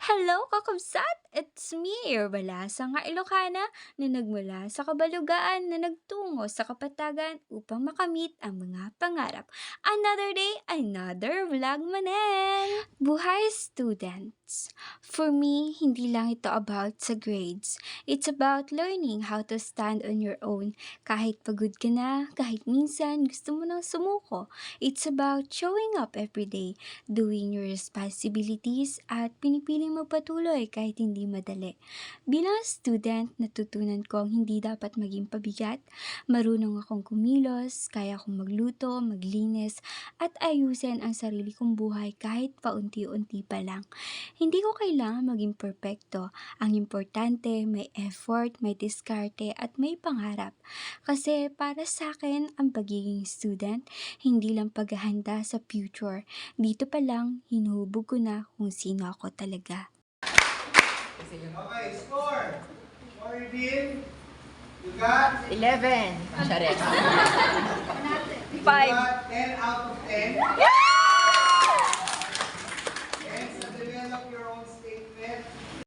Hello, kakabsat! It's me, your balasang nga Ilocana na nagmula sa kabalugaan na nagtungo sa kapatagan upang makamit ang mga pangarap. Another day, another vlog manen! Buhay students! For me, hindi lang ito about sa grades. It's about learning how to stand on your own. Kahit pagod ka na, kahit minsan gusto mo nang sumuko. It's about showing up every day, doing your responsibilities at pinipiling magpatuloy kahit hindi madali. Bilang student, natutunan ko ang hindi dapat maging pabigat. Marunong akong kumilos, kaya akong magluto, maglinis, at ayusin ang sarili kong buhay kahit paunti-unti pa lang. Hindi ko kailangan maging perpekto. Ang importante, may effort, may diskarte, at may pangarap. Kasi para sa akin, ang pagiging student, hindi lang paghahanda sa future. Dito pa lang, hinuhubog ko na kung sino ako talaga. Okay, score. Score reveal. You got 11. Charet. you got 10 out of 10.